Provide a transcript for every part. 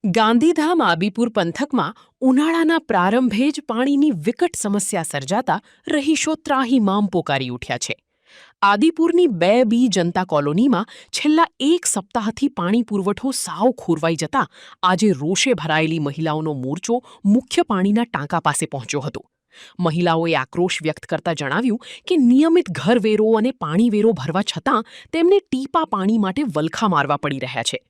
ગાંધીધામ આબીપુર પંથકમાં ઉનાળાના પ્રારંભે જ પાણીની વિકટ સમસ્યા સર્જાતા રહીશો ત્રાહિમામ પોકારી ઉઠ્યા છે. આદિપુરની 2B જનતા કોલોનીમાં છેલ્લા એક સપ્તાહથી પાણી પુરવઠો સાવ ખોરવાઈ જતા આજે રોષે ભરાયેલી મહિલાઓનો મોરચો મુખ્ય પાણીના ટાંકા પાસે પહોંચ્યો હતો. મહિલાઓએ આક્રોશ વ્યક્ત કરતા જણાવ્યું કે નિયમિત ઘરવેરો અને પાણીવેરો ભરવા છતાં તેમને ટીપા પાણી માટે વલખા મારવા પડી રહ્યા છે.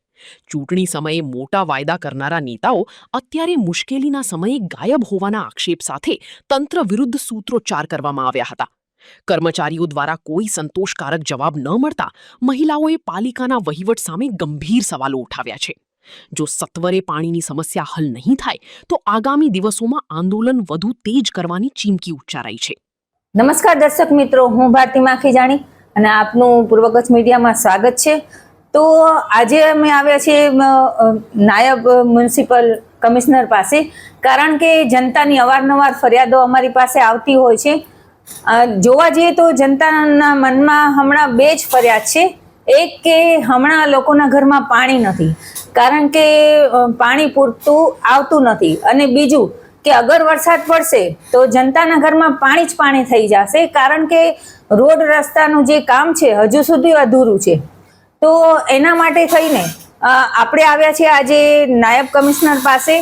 ચૂંટણી સમયે મોટા વાયદા કરનારા નેતાઓ અત્યારે મુશ્કેલીના સમયે ગાયબ હોવાના આક્ષેપ સાથે તંત્ર વિરુદ્ધ સૂત્રોચ્ચાર કરવામાં આવ્યા હતા. કર્મચારીઓ દ્વારા કોઈ સંતોષકારક જવાબ ન મળતા મહિલાઓએ પાલિકાના વહીવટ સામે ગંભીર સવાલો ઉઠાવ્યા છે. જો સત્વરે પાણીની સમસ્યા હલ નહીં થાય તો આગામી દિવસોમાં આંદોલન વધુ તેજ કરવાની ચીમકી ઉચ્ચારાઈ છે. નમસ્કાર દર્શક મિત્રો, હું ભારતી માખીજાણી અને આપનું પૂર્વગત મીડિયામાં સ્વાગત છે. તો આજે અમે આવ્યા છીએ નાયબ મ્યુનિસિપલ કમિશનર પાસે, કારણ કે જનતાની અવારનવાર ફરિયાદો અમારી પાસે આવતી હોય છે. જોવા જઈએ તો જનતાના મનમાં હમણાં બે જ ફરિયાદ છે. એક કે હમણાં લોકોના ઘરમાં પાણી નથી, કારણ કે પાણી પૂરતું આવતું નથી, અને બીજું કે અગર વરસાદ પડશે તો જનતાના ઘરમાં પાણી જ પાણી થઈ જશે, કારણ કે રોડ રસ્તાનું જે કામ છે હજુ સુધી અધૂરું છે. તો એના માટે થઈને આપણે આવ્યા છીએ આજે નાયબ કમિશનર પાસે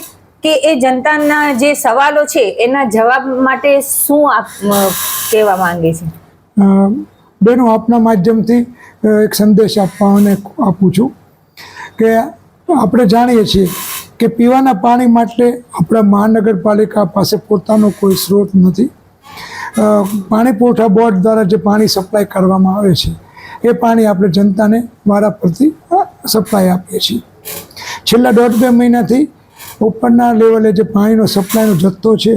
કે એ જનતાના જે સવાલો છે એના જવાબ માટે શું કહેવા માંગે છે. બેનો, આપના માધ્યમથી એક સંદેશ આપું છું કે આપણે જાણીએ છીએ કે પીવાના પાણી માટે આપણા મહાનગરપાલિકા પાસે પોતાનો કોઈ સ્ત્રોત નથી. પાણી પુરવઠા બોર્ડ દ્વારા જે પાણી સપ્લાય કરવામાં આવે છે એ પાણી આપણે જનતાને વારા પરથી સપ્લાય આપીએ છીએ. છેલ્લા 1.5-2 મહિનાથી ઉપરના લેવલે જે પાણીનો સપ્લાયનો જથ્થો છે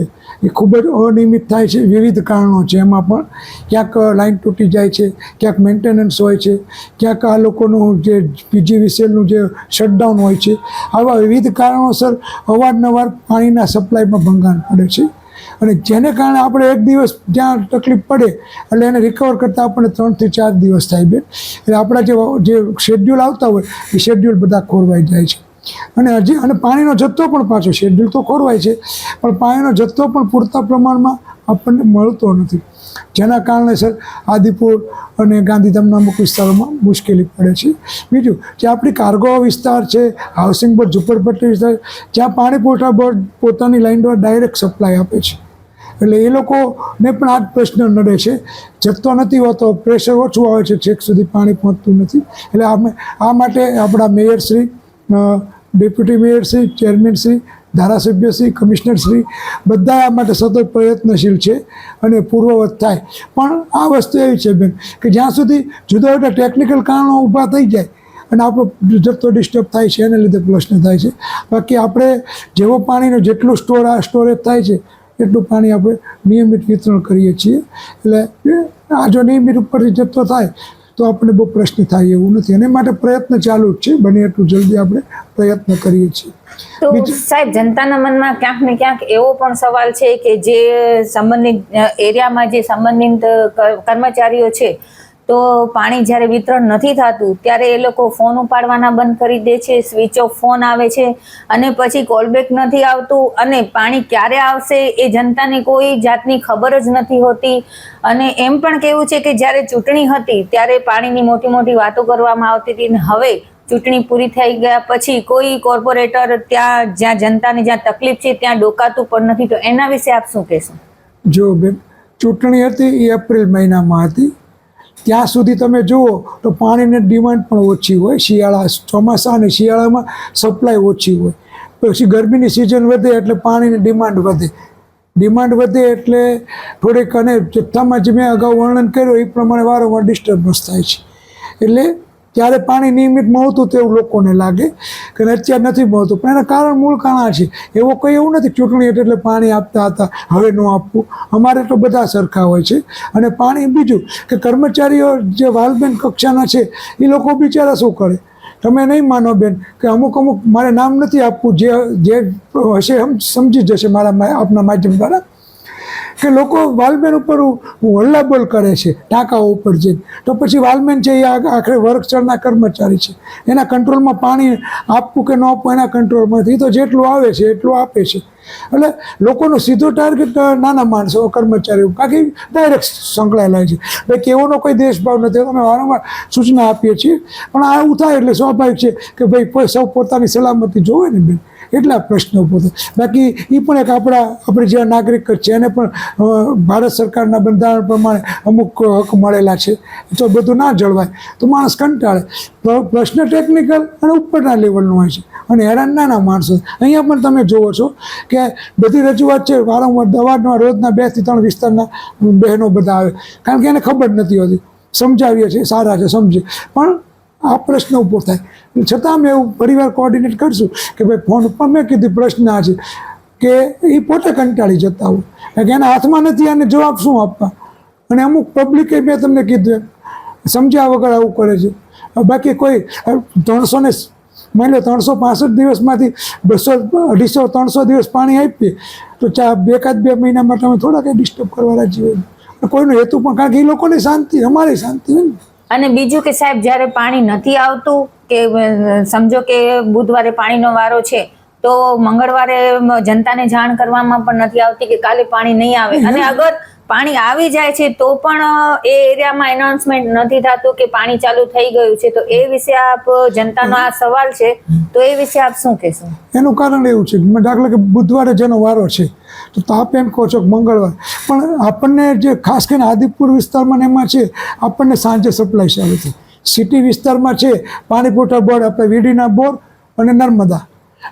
એ ખૂબ જ અનિયમિત થાય છે. વિવિધ કારણો છે, એમાં પણ ક્યાંક લાઇન તૂટી જાય છે, ક્યાંક મેન્ટેનન્સ હોય છે, ક્યાંક આ લોકોનું જે PGVCLનું જે શટડાઉન હોય છે. આવા વિવિધ કારણોસર અવારનવાર પાણીના સપ્લાયમાં ભંગાણ પડે છે, અને જેને કારણે આપણે એક દિવસ જ્યાં તકલીફ પડે એટલે એને રિકવર કરતાં આપણને 3 થી 4 દિવસ થાય બેન. એટલે આપણા જે શેડ્યુલ આવતા હોય એ શેડ્યુલ બધા ખોરવાઈ જાય છે. અને પાણીનો જથ્થો પણ પાછો શેડ્યુલ તો ખોરવાય છે, પણ પાણીનો જથ્થો પણ પૂરતા પ્રમાણમાં આપણને મળતો નથી, જેના કારણે સર આદિપુર અને ગાંધીધામના અમુક વિસ્તારોમાં મુશ્કેલી પડે છે. બીજું, જે આપણી કાર્ગો વિસ્તાર છે, હાઉસિંગ બોર્ડ, ઝુંપડપટ્ટી વિસ્તાર, જ્યાં પાણી પુરવઠા બોર્ડ પોતાની લાઇન દ્વારા ડાયરેક્ટ સપ્લાય આપે છે, એટલે એ લોકોને પણ આ જ પ્રશ્ન નડે છે. જથ્થો નથી હોતો, પ્રેશર ઓછું આવે છે, છેક સુધી પાણી પહોંચતું નથી. એટલે આ માટે આપણા મેયરશ્રી, ડેપ્યુટી મેયરશ્રી, ચેરમેનશ્રી, ધારાસભ્યશ્રી, કમિશનરશ્રી બધા આ માટે સતત પ્રયત્નશીલ છે અને પૂર્વવત થાય. પણ આ વસ્તુ એવી છે બેન કે જ્યાં સુધી જુદા જુદા ટેકનિકલ કારણો ઊભા થઈ જાય અને આપણો જથ્થો ડિસ્ટર્બ થાય છે, એને લીધે પ્રશ્ન થાય છે. બાકી આપણે જેવો પાણીનો જેટલું સ્ટોરેજ થાય છે એટલું પાણી આપણે નિયમિત વિતરણ કરીએ છીએ. એટલે આ જો નિયમિત ઉપરથી જથ્થો થાય તો આપણે બહુ પ્રશ્ન થાય એવું નથી, અને માટે પ્રયત્ન ચાલુ જ છે. બને એટલું જલ્દી આપણે પ્રયત્ન કરીએ છીએ. તો સાહેબ, જનતાના મનમાં ક્યાંક ને ક્યાંક એવો પણ સવાલ છે કે જે સંબંધિત એરિયામાં જે સંબંધિત કર્મચારીઓ છે, તો પાણી જ્યારે વિતરણ નથી થતું ત્યારે એ લોકો ફોન ઉપાડવાના બંધ કરી દે છે, સ્વિચ ઓફ ફોન આવે છે, અને પછી કોલબેક નથી આવતું, અને પાણી ક્યારે આવશે એ જનતાને કોઈ જાતની ખબર જ નથી હોતી. અને એમ પણ કહેવું છે કે જ્યારે ચૂંટણી હતી ત્યારે પાણીની મોટી મોટી વાતો કરવામાં આવતી હતી, અને હવે ચૂંટણી પૂરી થઈ ગયા પછી કોઈ કોર્પોરેટર ત્યાં જ્યાં જનતાને જ્યાં તકલીફ છે ત્યાં ડોકાતું પણ નથી. તો એના વિશે આપ શું કહેશો? જો બેન, ચૂંટણી હતી એ એપ્રિલ મહિનામાં હતી, ત્યાં સુધી તમે જુઓ તો પાણીની ડિમાન્ડ પણ ઓછી હોય. ચોમાસા અને શિયાળામાં સપ્લાય ઓછી હોય. પછી ગરમીની સિઝન વધે એટલે પાણીની ડિમાન્ડ વધે એટલે થોડીક, અને જથ્થામાં જે મેં અગાઉ વર્ણન કર્યું એ પ્રમાણે વારંવાર ડિસ્ટર્બન્સ થાય છે. એટલે ત્યારે પાણી નિયમિત મળતું તેવું લોકોને લાગે કે અત્યારે નથી મળતું, પણ એના મૂળ કારણ છે. એવું નથી ચૂંટણી એટલે પાણી આપતા હતા હવે ન આપવું. અમારે તો બધા સરખા હોય છે. અને પાણી, બીજું કે કર્મચારીઓ જે વાલબેન કક્ષાના છે એ લોકો બિચારા શું કરે, તમે નહીં માનો બેન કે અમુક મારે નામ નથી આપવું, જે હશે સમજી જશે આપના માધ્યમ દ્વારા, કે લોકો વાલમેન ઉપર હલ્લાબોલ કરે છે ટાંકાઓ ઉપર જઈને, તો પછી વાલમેન છે એ આખરે વર્ગચરના કર્મચારી છે, એના કંટ્રોલમાં પાણી આપવું કે ન આપવું એના કંટ્રોલમાંથી, તો જેટલું આવે છે એટલું આપે છે. એટલે લોકોનો સીધો ટાર્ગેટ નાના માણસો કર્મચારીઓ બાકી ડાયરેક્ટ સંકળાયેલા છે. ભાઈ કેવોનો કોઈ દેશભાવ નથી, અમે વારંવાર સૂચના આપીએ છીએ, પણ આવું થાય એટલે સ્વાભાવિક છે કે ભાઈ સૌ પોતાની સલામતી જોવે ને બેન, એટલા પ્રશ્નો ઊભો થાય. બાકી એ પણ એક આપણે જે નાગરિક છે એને પણ ભારત સરકારના બંધારણ પ્રમાણે અમુક હક મળેલા છે, તો બધું ના જળવાય તો માણસ કંટાળે. પ્રશ્ન ટેકનિકલ અને ઉપરના લેવલનો હોય છે અને હેરાન નાના માણસો. અહીંયા પણ તમે જુઓ છો કે બધી રજૂઆત છે, વારંવાર દવાના રોજના 2 થી 3 વિસ્તારના બહેનો બધા આવે, કારણ કે એને ખબર નથી હોતી. સમજાવીએ છીએ, સારા છે સમજે, પણ આ પ્રશ્ન ઊભો થાય. છતાં અમે એવું પરિવાર કોર્ડિનેટ કરશું કે ભાઈ ફોન ઉપર મેં કીધું પ્રશ્ન આ છે કે એ પોતે કંટાળી જતા હોય કે એના હાથમાં નથી આને જવાબ શું આપવા. અને અમુક પબ્લિકે મેં તમને કીધું સમજ્યા વગર આવું કરે છે. બાકી કોઈ 365 દિવસમાંથી 200, 250, 300 દિવસ પાણી આપીએ તો 1-2 મહિનામાં તમે થોડા કંઈ ડિસ્ટર્બ કરવા રાજી હોય. કોઈનો હેતુ પણ, કારણ કે એ લોકોની શાંતિ અમારી શાંતિ હોય ને. અને બીજું કે સાહેબ, જ્યારે પાણી નથી આવતું કે સમજો કે બુધવારે પાણીનો વારો છે તો મંગળવારે જનતાને જાણ કરવામાં પણ નથી આવતી કે કાલે પાણી નહીં આવે, અને અગર પાણી આવી જાય છે તો પણ એ એરિયામાં એનાઉન્સમેન્ટ નથી થતું કે પાણી ચાલુ થઈ ગયું છે. તો એ વિશે આપ, જનતાનો આ સવાલ છે તો એ વિશે આપ શું કહેશો? એનું કારણ એવું છે કે દાખલા કે બુધવારે જેનો વારો છે તો આપ એમ કહો છો કે મંગળવાર, પણ આપણને જે ખાસ કરીને આદિપુર વિસ્તારમાં એમાં છે આપણને સાંજે સપ્લાય ચાલુ થાય. સિટી વિસ્તારમાં છે પાણી પુરવઠા બોર્ડ, આપણે વીડીના બોર અને નર્મદા,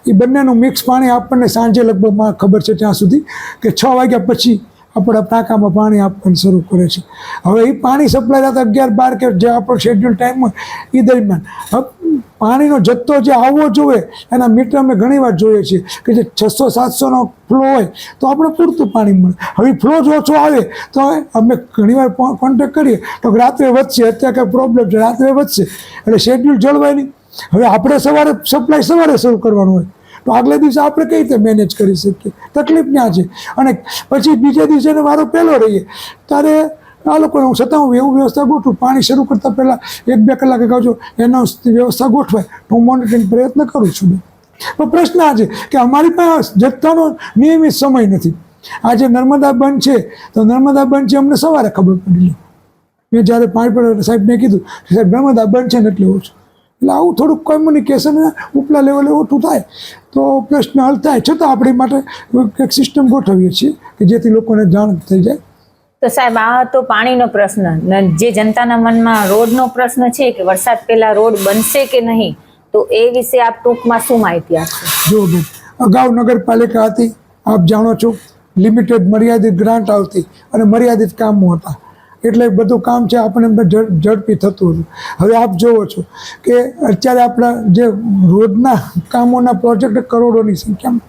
એ બંનેનું મિક્સ પાણી આપણને સાંજે લગભગ ખબર છે ત્યાં સુધી કે 6 વાગ્યા પછી આપણા ટાંકામાં પાણી આપવાનું શરૂ કરે છે. હવે એ પાણી સપ્લાય થતા 11-12 કે જે આપણો શેડ્યુલ ટાઈમ હોય એ દરમિયાન પાણીનો જથ્થો જે આવવો જોઈએ એના મીટર અમે ઘણીવાર જોઈએ છીએ કે જે 600-700નો ફ્લો હોય તો આપણે પૂરતું પાણી મળે. હવે ફ્લો જો ઓછો આવે તો અમે ઘણીવાર કોન્ટેક્ટ કરીએ તો રાત્રે વધશે, અત્યારે કંઈ પ્રોબ્લેમ છે રાત્રે વધશે, એટલે શેડ્યુલ જળવાય નહીં. હવે આપણે સવારે સપ્લાય સવારે શરૂ કરવાનું હોય તો આગલે દિવસે આપણે કઈ રીતે મેનેજ કરી શકીએ? તકલીફ ત્યાં છે. અને પછી બીજા દિવસે વારો પહેલો રહીએ ત્યારે આ લોકોને હું છતાં હું એવું વ્યવસ્થા ગોઠવું, પાણી શરૂ કરતાં પહેલાં 1-2 કલાકે કહું છું એનાઉન્સ વ્યવસ્થા ગોઠવાય તો હું મોનિટરિંગ પ્રયત્ન કરું છું. પણ પ્રશ્ન આ છે કે અમારી પાસે જથ્થાનો નિયમિત સમય નથી. આજે નર્મદા બંધ છે તો નર્મદા બંધ છે અમને સવારે ખબર પડી. મેં જ્યારે પાણી સાહેબને કીધું સાહેબ નર્મદા બંધ છે ને એટલે ઓછું, એટલે આવું થોડુંક કોમ્યુનિકેશન ઉપલા લેવલે ઓછું થાય તો પ્રશ્ન હલ થાય. છતાં આપણી માટે એક સિસ્ટમ ગોઠવીએ છીએ કે જેથી લોકોને જાણ થઈ જાય. તો સાહેબ, આ તો પાણીનો પ્રશ્ન. જે જનતાના મનમાં રોડનો પ્રશ્ન છે કે વરસાદ પહેલા રોડ બનશે કે નહીં, તો એ વિશે આપ ટૂંકમાં શું માહિતી આપશો? જો બેન, અગાઉ નગરપાલિકા હતી, આપ જાણો છો લિમિટેડ મર્યાદિત ગ્રાન્ટ આવતી અને મર્યાદિત કામો હતા, એટલે બધું કામ છે આપણે ઝડપી થતું હતું. હવે આપ જોવો છો કે અત્યારે આપણા જે રોડના કામોના પ્રોજેક્ટ કરોડોની સંખ્યામાં,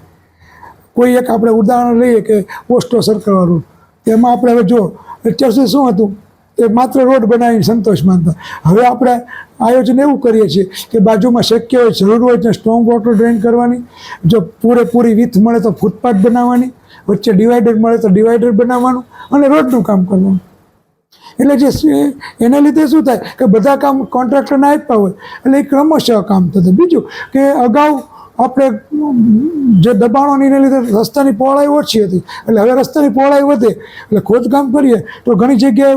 કોઈ એક આપણે ઉદાહરણ લઈએ કે પોસ્ટો સર્કલવાળું, તેમાં આપણે હવે જો અત્યાર સુધી શું હતું એ માત્ર રોડ બનાવીને સંતોષ માનતા. હવે આપણે આયોજન એવું કરીએ છીએ કે બાજુમાં શક્ય હોય, જરૂર હોય ત્યાં સ્ટ્રોંગ વોટર ડ્રેન કરવાની, જો પૂરેપૂરી વિથ મળે તો ફૂટપાથ બનાવવાની, વચ્ચે ડિવાઈડર મળે તો ડિવાઈડર બનાવવાનું અને રોડનું કામ કરવાનું. એટલે જે એના લીધે શું થાય કે બધા કામ કોન્ટ્રાક્ટરને આપ્યા હોય એટલે એ ક્રમશઃ કામ થતું. બીજું કે અગાઉ આપણે જે દબાણોને લીધે રસ્તાની પહોળાઈ ઓછી હતી, એટલે હવે રસ્તાની પહોળાઈ વધે એટલે ખોદકામ કરીએ તો ઘણી જગ્યાએ,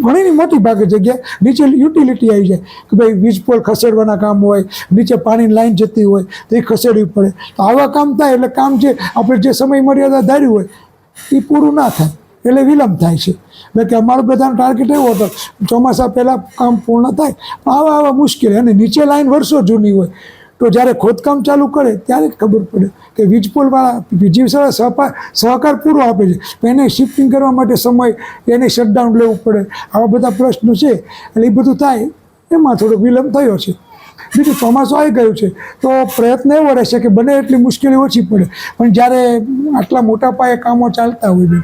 ઘણી મોટી ભાગે જગ્યાએ નીચે યુટિલિટી આવી જાય કે ભાઈ વીજ પોલ ખસેડવાના કામ હોય, નીચે પાણીની લાઈન જતી હોય તો એ ખસેડવી પડે. તો આવા કામ થાય એટલે કામ જે આપણે જે સમય મર્યાદા ધાર્યું હોય એ પૂરું ના થાય એટલે વિલંબ થાય છે. કે અમારો બધાનો ટાર્ગેટ એવો હતો ચોમાસા પહેલાં કામ પૂર્ણ થાય, પણ આવા મુશ્કેલી. અને નીચે લાઈન વર્ષો જૂની હોય તો જ્યારે ખોદકામ ચાલુ કરે ત્યારે જ ખબર પડે કે વીજપોલવાળા વીજળીવાળા સહકાર પૂરો આપે છે, પણ એને શિફ્ટિંગ કરવા માટે સમય, એને શટડાઉન લેવું પડે, આવા બધા પ્રશ્નો છે. એટલે એ બધું થાય એમાં થોડો વિલંબ થયો છે. બીજું ચોમાસું આવી ગયું છે તો પ્રયત્ન એવો રહેશે કે બને એટલી મુશ્કેલી ઓછી પડે, પણ જ્યારે આટલા મોટા પાયે કામો ચાલતા હોય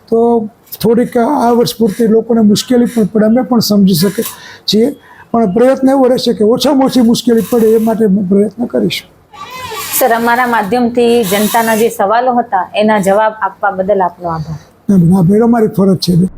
તો થોડીક આ વર્ષ પૂરતી લોકોને મુશ્કેલી પણ પડે, અમે પણ સમજી શકીએ છીએ, પણ પ્રયત્ન એવો રહેશે કે ઓછામાં ઓછી મુશ્કેલી પડે એ માટે પ્રયત્ન કરીશું. સર, અમારા માધ્યમથી જનતાના જે સવાલો હતા એના જવાબ આપવા બદલ આપનો આભાર. ના બેન, આ મારી ફરજ છે બેન.